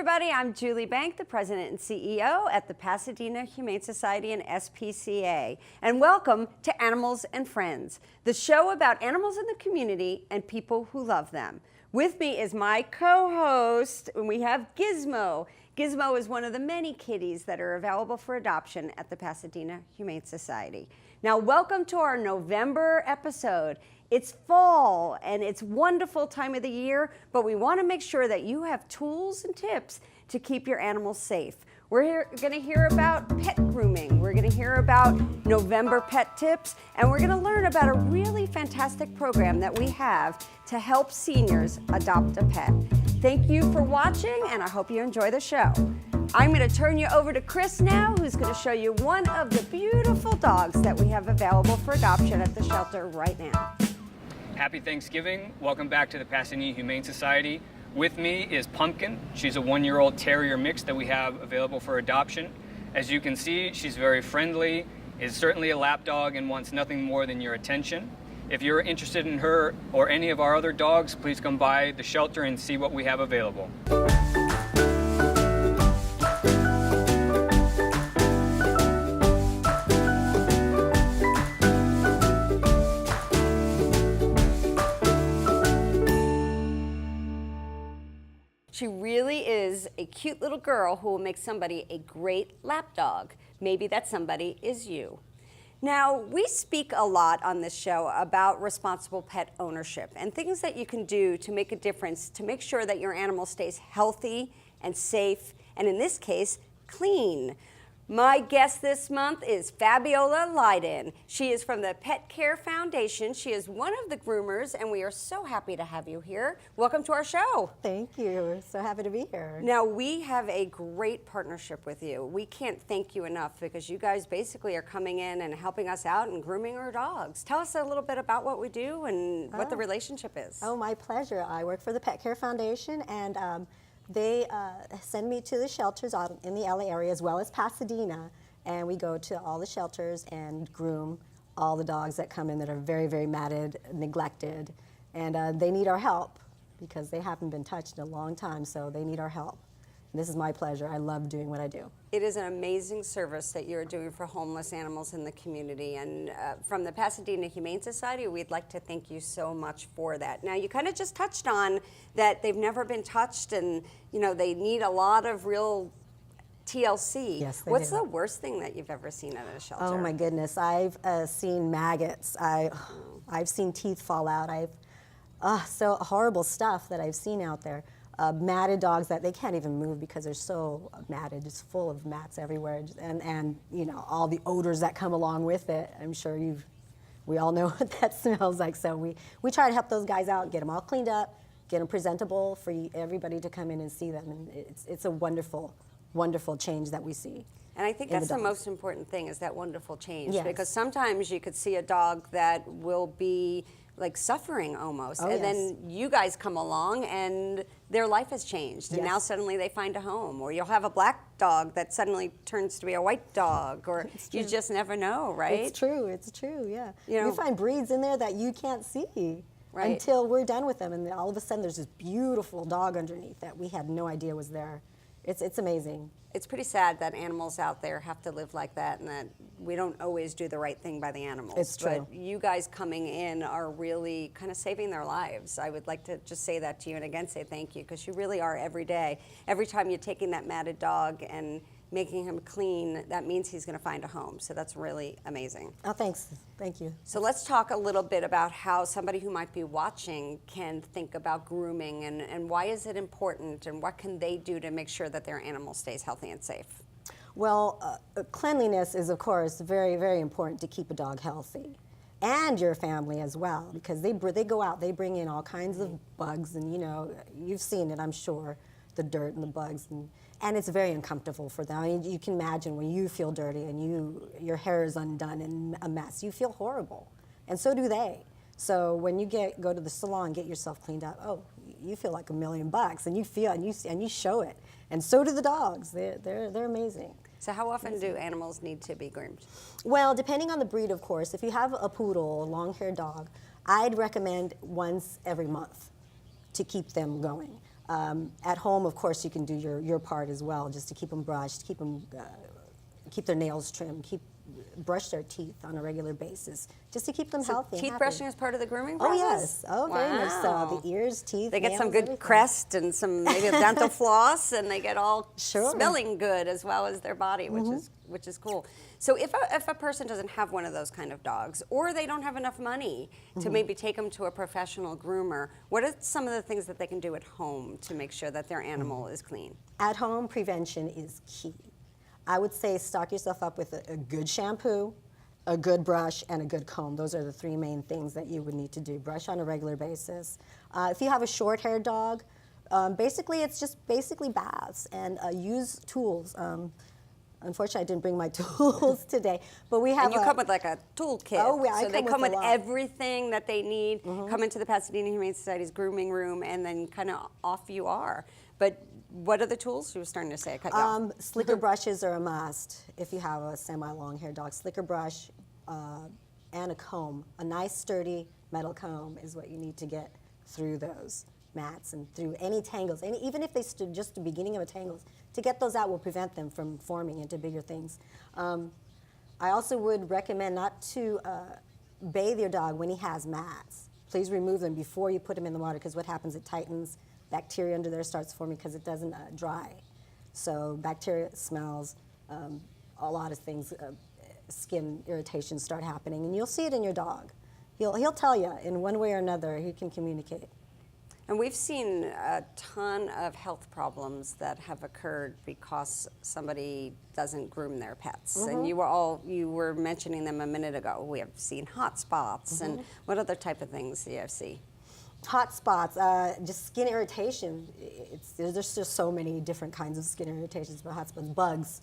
everybody, I'm Julie Bank, the President and CEO at the Pasadena Humane Society and SPCA. And welcome to Animals and Friends, the show about animals in the community and people who love them. With me is my co-host, and we have Gizmo. Gizmo is one of the many kitties that are available for adoption at the Pasadena Humane Society. Now, welcome to our November episode. It's fall and it's a wonderful time of the year, but we want to make sure that you have tools and tips to keep your animals safe. We're going to hear about pet grooming. We're going to hear about November pet tips, and we're going to learn about a really fantastic program that we have to help seniors adopt a pet. Thank you for watching, and I hope you enjoy the show. I'm going to turn you over to Chris now, who's going to show you one of the beautiful dogs that we have available for adoption at the shelter right now. Happy Thanksgiving. Welcome back to the Pasadena Humane Society. With me is Pumpkin. She's a one-year-old terrier mix that we have available for adoption. As you can see, she's very friendly, is certainly a lap dog, and wants nothing more than your attention. If you're interested in her or any of our other dogs, please come by the shelter and see what we have available. She really is a cute little girl who will make somebody a great lap dog. Maybe that somebody is you. Now, we speak a lot on this show about responsible pet ownership and things that you can do to make a difference to make sure that your animal stays healthy and safe, and in this case, clean. My guest this month is Fabiola Lydon. She is from the Pet Care Foundation. She is one of the groomers, and we are so happy to have you here. Welcome to our show. Thank you. So happy to be here. Now, we have a great partnership with you. We can't thank you enough because you guys basically are coming in and helping us out and grooming our dogs. Tell us a little bit about what we do and what the relationship is. Oh, my pleasure. I work for the Pet Care Foundation, and they send me to the shelters out in the LA area as well as Pasadena, and we go to all the shelters and groom all the dogs that come in that are very, very matted, neglected, and they need our help because they haven't been touched in a long time, so they need our help. And this is my pleasure. I love doing what I do. It is an amazing service that you're doing for homeless animals in the community, and from the Pasadena Humane Society, we'd like to thank you so much for that. Now, you kind of just touched on that they've never been touched, and you know they need a lot of real TLC. Yes, they What's do. the worst thing that you've ever seen at a shelter? Oh my goodness, I've seen maggots. I've seen teeth fall out. So horrible stuff that I've seen out there. Matted dogs that they can't even move because they're so matted, just full of mats everywhere, and you know all the odors that come along with it. I'm sure we all know what that smells like. So we try to help those guys out, get them all cleaned up, get them presentable for everybody to come in and see them, and it's a wonderful, wonderful change that we see. And I think that's the most important thing, is that wonderful change. Yes. Because sometimes you could see a dog that will be like suffering almost, and then you guys come along and their life has changed, and now suddenly they find a home. Or you'll have a black dog that suddenly turns to be a white dog, or you just never know, right? It's true, yeah. You know, we find breeds in there that you can't see until we're done with them, and then all of a sudden there's this beautiful dog underneath that we had no idea was there. It's amazing. It's pretty sad that animals out there have to live like that, and that we don't always do the right thing by the animals. It's true. But you guys coming in are really kind of saving their lives. I would like to just say that to you, and again say thank you, because you really are every day. Every time you're taking that matted dog and making him clean, that means he's going to find a home. So that's really amazing. Oh, thanks. Thank you. So let's talk a little bit about how somebody who might be watching can think about grooming, and why is it important, and what can they do to make sure that their animal stays healthy and safe? Well, cleanliness is, of course, very, very important to keep a dog healthy, and your family as well, because they go out, they bring in all kinds of bugs, and you know, you've seen it, I'm sure, the dirt and the bugs, and it's very uncomfortable for them. I mean, you can imagine when you feel dirty and your hair is undone and a mess, you feel horrible, and so do they. So when you go to the salon, get yourself cleaned up, oh, you feel like $1,000,000, and you feel and you show it, and so do the dogs. They're amazing. So how often do animals need to be groomed? Well, depending on the breed, of course. If you have a poodle, a long-haired dog, I'd recommend once every month to keep them going. At home, of course, you can do your part as well, just to keep them brushed, keep their nails trimmed, brush their teeth on a regular basis, just to keep them healthy. Teeth and brushing happy. is part of the grooming Oh process? yes, oh very much so. Wow. The ears, teeth, They get nails, some good everything. crest and some maybe a dental floss, and they get all Sure. smelling good as well as their body, which is cool. So if a person doesn't have one of those kind of dogs, or they don't have enough money to maybe take them to a professional groomer, what are some of the things that they can do at home to make sure that their animal is clean? At home, prevention is key. I would say stock yourself up with a good shampoo, a good brush, and a good comb. Those are the three main things that you would need to do. Brush on a regular basis. If you have a short-haired dog, basically it's just baths, and use tools. Unfortunately, I didn't bring my tools today, but we have. And you come with like a toolkit. Oh, yeah, so they come with a lot. everything that they need. Come into the Pasadena Humane Society's grooming room, and then kind of off you are. But what are the tools? You were starting to say. I cut you off. Slicker brushes are a must if you have a semi-long haired dog. Slicker brush and a comb. A nice sturdy metal comb is what you need to get through those mats and through any tangles. Even if they stood just the beginning of a tangles, to get those out will prevent them from forming into bigger things. I also would recommend not to bathe your dog when he has mats. Please remove them before you put him in the water, because what happens, it tightens. Bacteria under there starts forming because it doesn't dry. So bacteria, smells, a lot of things, skin irritations start happening, and you'll see it in your dog. He'll tell you in one way or another. He can communicate. And we've seen a ton of health problems that have occurred because somebody doesn't groom their pets. And you were mentioning them a minute ago. We have seen hot spots, and what other type of things do you see? Hot spots, just skin irritation. There's just so many different kinds of skin irritations, but hot spots, bugs,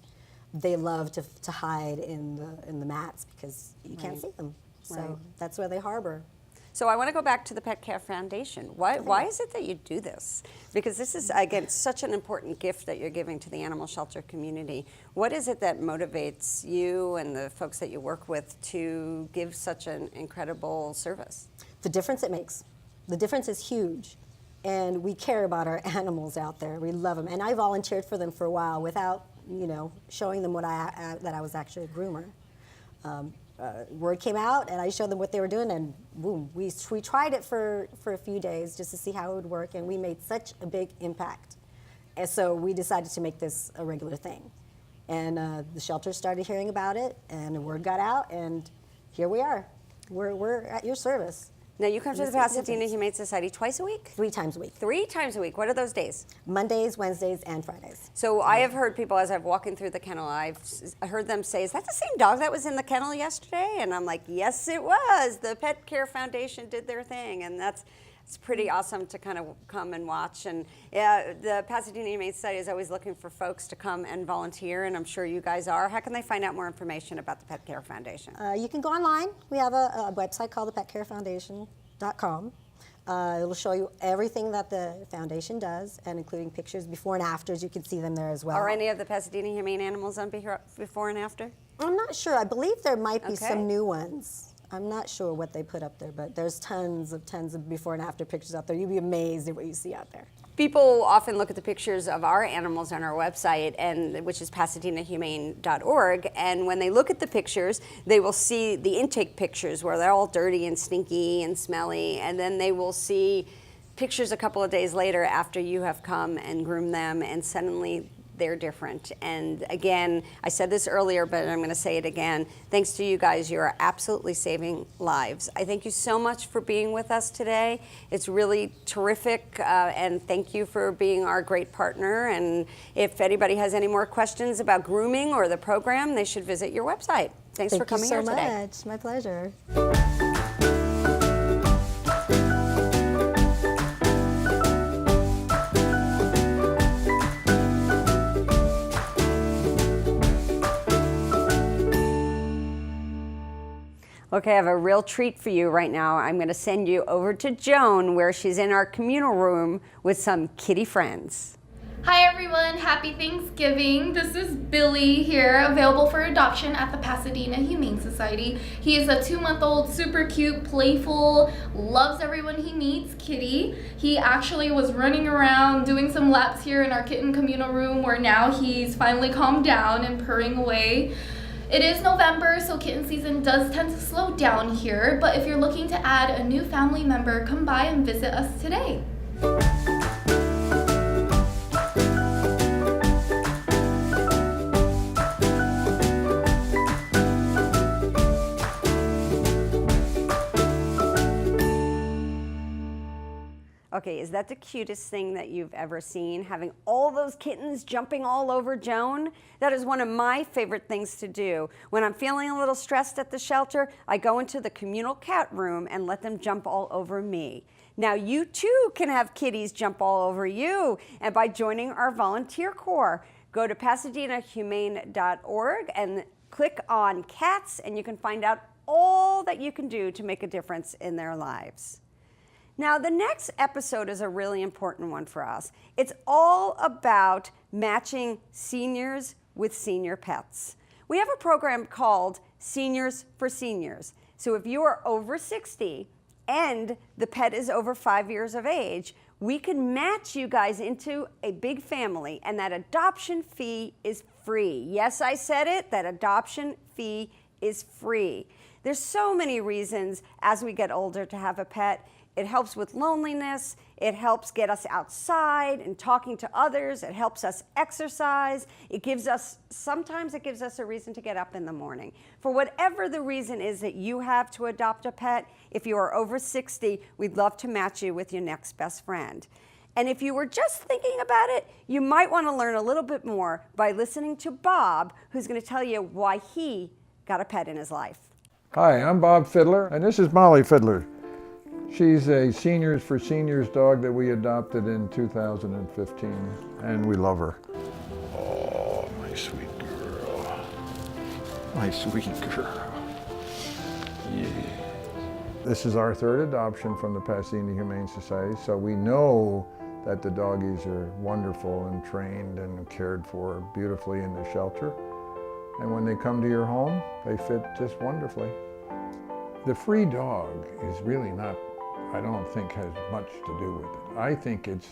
they love to hide in the mats because you can't see them. So that's where they harbor. So I want to go back to the Pet Care Foundation. Why is it that you do this? Because this is, again, such an important gift that you're giving to the animal shelter community. What is it that motivates you and the folks that you work with to give such an incredible service? The difference it makes. The difference is huge. And we care about our animals out there. We love them. And I volunteered for them for a while without, showing them that I was actually a groomer. Word came out, and I showed them what they were doing, and boom, we tried it for a few days just to see how it would work, and we made such a big impact. And so we decided to make this a regular thing. And the shelter started hearing about it, and the word got out, and here we are. We're at your service. Now, you come to the Pasadena Humane Society twice a week? 3 times a week. 3 times a week. What are those days? Mondays, Wednesdays, and Fridays. So I have heard people, as I've walking through the kennel, I heard them say, is that the same dog that was in the kennel yesterday? And I'm like, yes, it was. The Pet Care Foundation did their thing, and it's pretty awesome to kind of come and watch. And the Pasadena Humane Society is always looking for folks to come and volunteer, and I'm sure you guys are. How can they find out more information about the Pet Care Foundation? You can go online. We have a website called thepetcarefoundation.com. It'll show you everything that the foundation does, and including pictures before and afters. You can see them there as well. Are any of the Pasadena Humane animals on before and after? I'm not sure. I believe there might be Okay. some new ones. I'm not sure what they put up there, but there's tons of before and after pictures out there. You'd be amazed at what you see out there. People often look at the pictures of our animals on our website, which is pasadenahumane.org, and when they look at the pictures, they will see the intake pictures where they're all dirty and stinky and smelly, and then they will see pictures a couple of days later after you have come and groomed them, and suddenly they're different. And again, I said this earlier, but I'm going to say it again. Thanks to you guys, you are absolutely saving lives. I thank you so much for being with us today. It's really terrific, and thank you for being our great partner. And if anybody has any more questions about grooming or the program, they should visit your website. Thanks for coming here today. Thank you so much. My pleasure. Okay, I have a real treat for you right now. I'm going to send you over to Joan, where she's in our communal room with some kitty friends. Hi everyone, happy Thanksgiving. This is Billy here, available for adoption at the Pasadena Humane Society. He is a 2-month-old, super cute, playful, loves everyone he meets kitty. He actually was running around doing some laps here in our kitten communal room, where now he's finally calmed down and purring away. It is November, so kitten season does tend to slow down here, but if you're looking to add a new family member, come by and visit us today. Okay, is that the cutest thing that you've ever seen? Having all those kittens jumping all over Joan? That is one of my favorite things to do. When I'm feeling a little stressed at the shelter, I go into the communal cat room and let them jump all over me. Now you too can have kitties jump all over you, and by joining our volunteer corps. Go to pasadenahumane.org and click on cats, and you can find out all that you can do to make a difference in their lives. Now, the next episode is a really important one for us. It's all about matching seniors with senior pets. We have a program called Seniors for Seniors. So if you are over 60 and the pet is over 5 years of age, we can match you guys into a big family, and that adoption fee is free. Yes, I said it, that adoption fee is free. There's so many reasons as we get older to have a pet. It helps with loneliness, it helps get us outside and talking to others, it helps us exercise, sometimes it gives us a reason to get up in the morning. For whatever the reason is that you have to adopt a pet, if you are over 60, we'd love to match you with your next best friend. And if you were just thinking about it, you might want to learn a little bit more by listening to Bob, who's going to tell you why he got a pet in his life. Hi, I'm Bob Fiddler, and this is Molly Fiddler. She's a Seniors for Seniors dog that we adopted in 2015, and we love her. Oh, my sweet girl. My sweet girl. Yeah. This is our third adoption from the Pasadena Humane Society, so we know that the doggies are wonderful and trained and cared for beautifully in the shelter. And when they come to your home, they fit just wonderfully. The free dog is really not, I don't think, has much to do with it. I think it's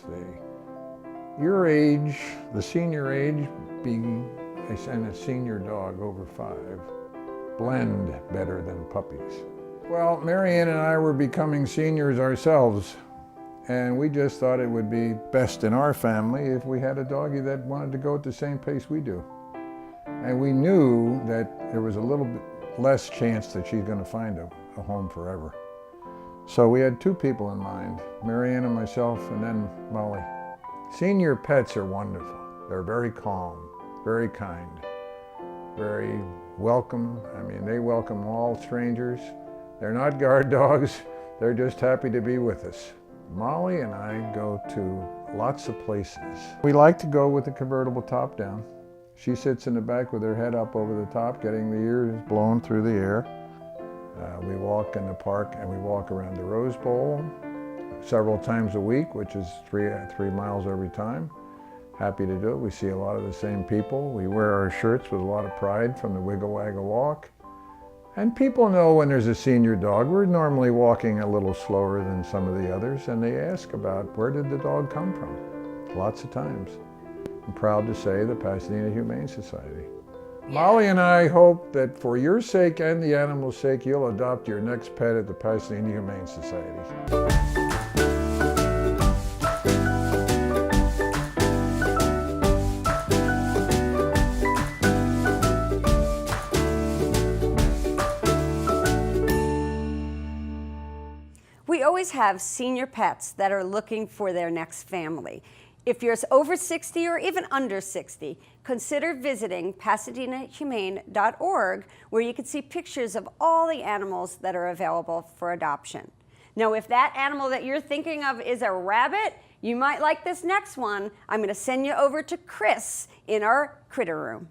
your age, the senior age, and a senior dog over 5 blend better than puppies. Well, Marianne and I were becoming seniors ourselves, and we just thought it would be best in our family if we had a doggie that wanted to go at the same pace we do. And we knew that there was a little bit less chance that she's going to find a home forever. So we had 2 people in mind, Marianne and myself, and then Molly. Senior pets are wonderful. They're very calm, very kind, very welcome. I mean, they welcome all strangers. They're not guard dogs. They're just happy to be with us. Molly and I go to lots of places. We like to go with the convertible top down. She sits in the back with her head up over the top, getting the ears blown through the air. We walk in the park and we walk around the Rose Bowl several times a week, which is 3 miles every time. Happy to do it. We see a lot of the same people. We wear our shirts with a lot of pride from the Wiggle Waggle Walk. And people know when there's a senior dog. We're normally walking a little slower than some of the others, and they ask about where did the dog come from? Lots of times. I'm proud to say the Pasadena Humane Society. Molly and I hope that for your sake and the animal's sake, you'll adopt your next pet at the Pasadena Humane Society. We always have senior pets that are looking for their next family. If you're over 60 or even under 60, consider visiting pasadenahumane.org, where you can see pictures of all the animals that are available for adoption. Now, if that animal that you're thinking of is a rabbit, you might like this next one. I'm going to send you over to Chris in our critter room.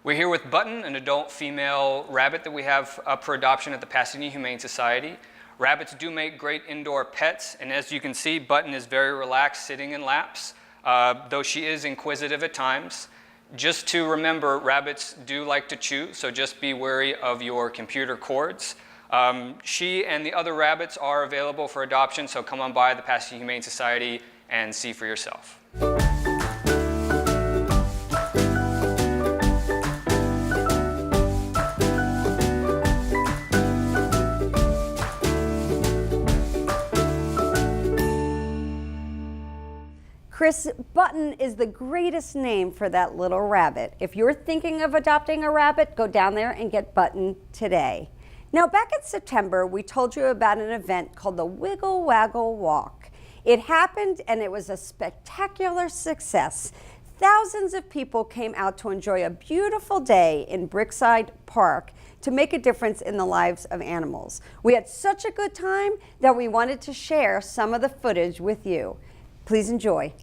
We're here with Button, an adult female rabbit that we have up for adoption at the Pasadena Humane Society. Rabbits do make great indoor pets, and as you can see, Button is very relaxed, sitting in laps. though she is inquisitive at times. Just to remember, rabbits do like to chew, so just be wary of your computer cords. She and the other rabbits are available for adoption, so come on by the Pasadena Humane Society and see for yourself. Chris, Button is the greatest name for that little rabbit. If you're thinking of adopting a rabbit, go down there and get Button today. Now, back in September, we told you about an event called the Wiggle Waggle Walk. It happened and it was a spectacular success. Thousands of people came out to enjoy a beautiful day in Brickside Park to make a difference in the lives of animals. We had such a good time that we wanted to share some of the footage with you. Please enjoy.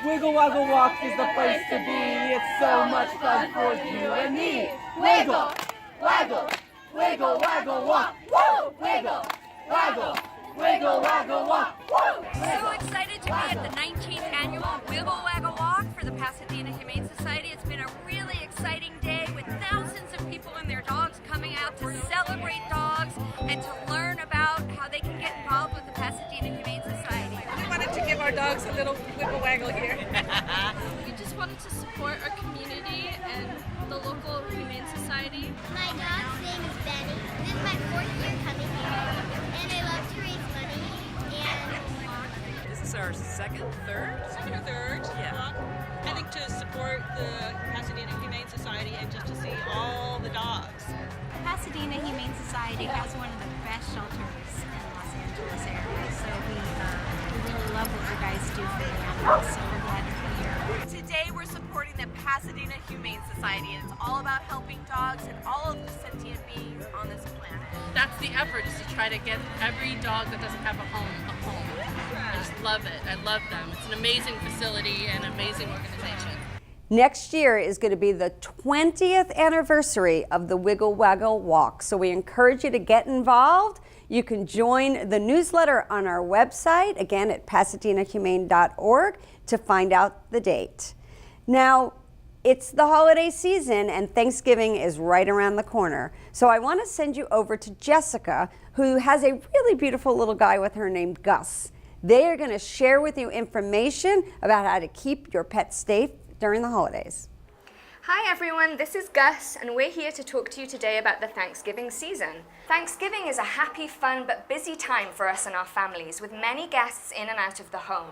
Wiggle Waggle Walk is the place to be. It's so much fun for you and me. Wiggle, waggle, wiggle, waggle, walk. Woo! Wiggle, waggle, wiggle, waggle, walk. Woo! So excited to be at the 19th annual Wiggle Waggle Walk for the Pasadena Humane Society. It's been a really exciting day with thousands of people and their dogs coming out to celebrate dogs and to learn about how they can get involved with the Pasadena Humane Society. We wanted to give our dogs a little wiggle waggle here. We just wanted to support our community and the local Humane Society. My dog's name is Benny. This is my 4th year coming here, and I love to raise money and walk. This is our second or third. Yeah. I think to support the Pasadena Humane Society and just to see all the dogs. The Pasadena Humane Society has one of the best shelters in the Los Angeles area, so we really love what you guys do for the animals, so we're glad to be here. Today we're supporting the Pasadena Humane Society, and it's all about helping dogs and all of the sentient beings on this planet. That's the effort, is to try to get every dog that doesn't have a home a home. I just love it. I love them. It's an amazing facility and amazing organization. Next year is going to be the 20th anniversary of the Wiggle Waggle Walk, so we encourage you to get involved. You can join the newsletter on our website, again at pasadenahumane.org, to find out the date. Now, it's the holiday season and Thanksgiving is right around the corner. So I want to send you over to Jessica, who has a really beautiful little guy with her named Gus. They are going to share with you information about how to keep your pet safe during the holidays. Hi everyone, this is Gus and we're here to talk to you today about the Thanksgiving season. Thanksgiving is a happy, fun but busy time for us and our families, with many guests in and out of the home.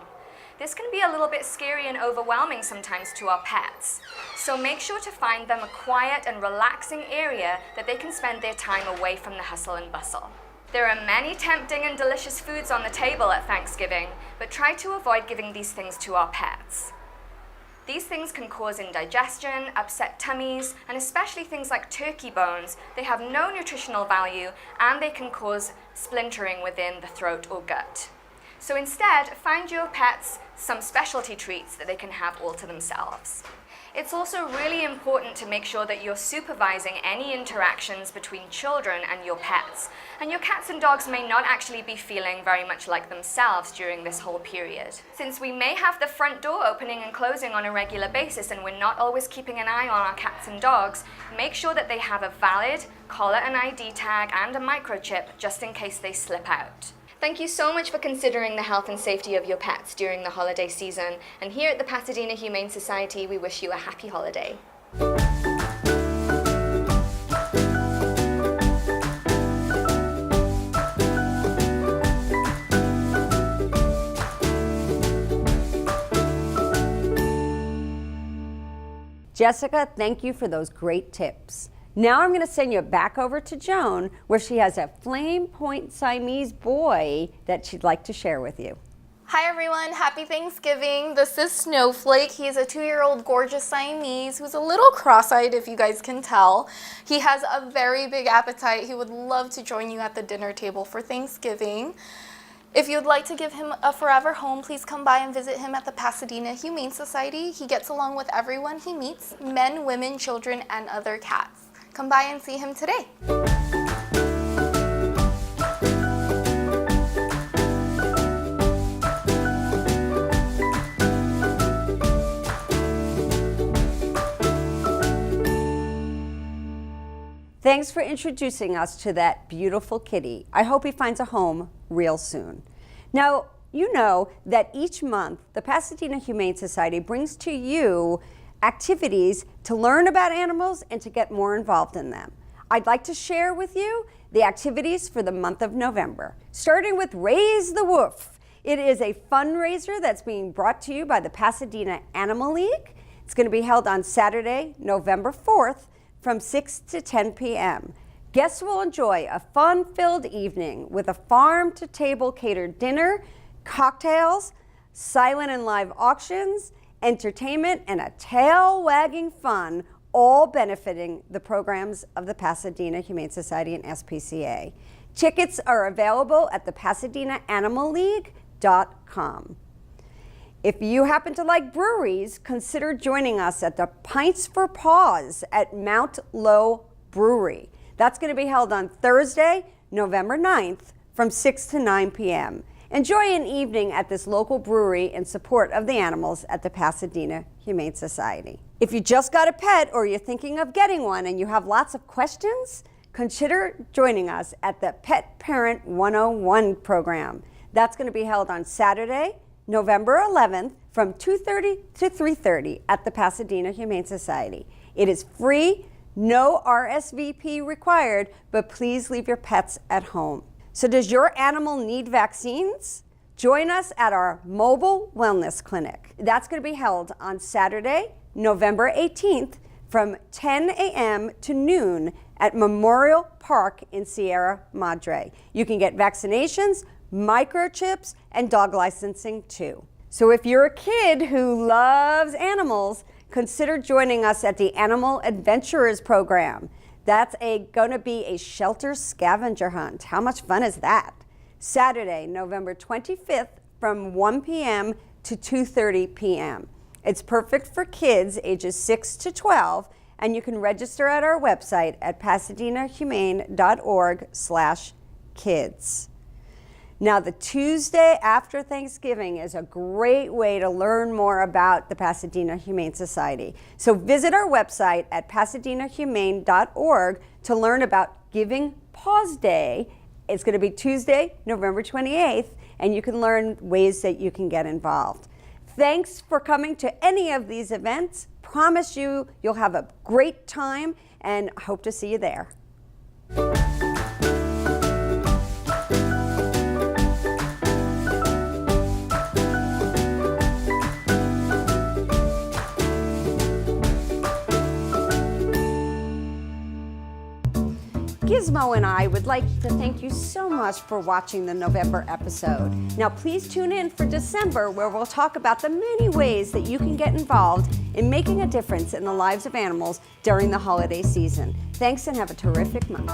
This can be a little bit scary and overwhelming sometimes to our pets, so make sure to find them a quiet and relaxing area that they can spend their time away from the hustle and bustle. There are many tempting and delicious foods on the table at Thanksgiving, but try to avoid giving these things to our pets. These things can cause indigestion, upset tummies, and especially things like turkey bones. They have no nutritional value and they can cause splintering within the throat or gut. So instead, find your pets some specialty treats that they can have all to themselves. It's also really important to make sure that you're supervising any interactions between children and your pets. And your cats and dogs may not actually be feeling very much like themselves during this whole period. Since we may have the front door opening and closing on a regular basis and we're not always keeping an eye on our cats and dogs, make sure that they have a valid collar and ID tag and a microchip just in case they slip out. Thank you so much for considering the health and safety of your pets during the holiday season. And here at the Pasadena Humane Society, we wish you a happy holiday. Jessica, thank you for those great tips. Now I'm going to send you back over to Joan, where she has a Flame Point Siamese boy that she'd like to share with you. Hi everyone, happy Thanksgiving. This is Snowflake. He's a 2-year-old gorgeous Siamese who's a little cross-eyed, if you guys can tell. He has a very big appetite. He would love to join you at the dinner table for Thanksgiving. If you'd like to give him a forever home, please come by and visit him at the Pasadena Humane Society. He gets along with everyone he meets, men, women, children, and other cats. Come by and see him today. Thanks for introducing us to that beautiful kitty. I hope he finds a home real soon. Now, you know that each month the Pasadena Humane Society brings to you activities to learn about animals and to get more involved in them. I'd like to share with you the activities for the month of November, starting with Raise the Woof. It is a fundraiser that's being brought to you by the Pasadena Animal League. It's going to be held on Saturday, November 4th from 6 to 10 p.m. Guests will enjoy a fun-filled evening with a farm-to-table catered dinner, cocktails, silent and live auctions, entertainment, and a tail-wagging fun, all benefiting the programs of the Pasadena Humane Society and SPCA. Tickets are available at the PasadenaAnimalLeague.com. If you happen to like breweries, consider joining us at the Pints for Paws at Mount Low Brewery. That's going to be held on Thursday, November 9th from 6 to 9 p.m. Enjoy an evening at this local brewery in support of the animals at the Pasadena Humane Society. If you just got a pet or you're thinking of getting one and you have lots of questions, consider joining us at the Pet Parent 101 program. That's going to be held on Saturday, November 11th from 2:30 to 3:30 at the Pasadena Humane Society. It is free, no RSVP required, but please leave your pets at home. So does your animal need vaccines? Join us at our mobile wellness clinic. That's going to be held on Saturday, November 18th from 10 a.m. to noon at Memorial Park in Sierra Madre. You can get vaccinations, microchips, and dog licensing too. So if you're a kid who loves animals, consider joining us at the Animal Adventurers program. That's going to be a shelter scavenger hunt. How much fun is that? Saturday, November 25th from 1 p.m. to 2:30 p.m. It's perfect for kids ages 6 to 12, and you can register at our website at pasadenahumane.org/kids. Now, the Tuesday after Thanksgiving is a great way to learn more about the Pasadena Humane Society. So visit our website at pasadenahumane.org to learn about Giving Paws Day. It's going to be Tuesday, November 28th, and you can learn ways that you can get involved. Thanks for coming to any of these events. Promise you, you'll have a great time, and hope to see you there. Gizmo and I would like to thank you so much for watching the November episode. Now please tune in for December, where we'll talk about the many ways that you can get involved in making a difference in the lives of animals during the holiday season. Thanks and have a terrific month.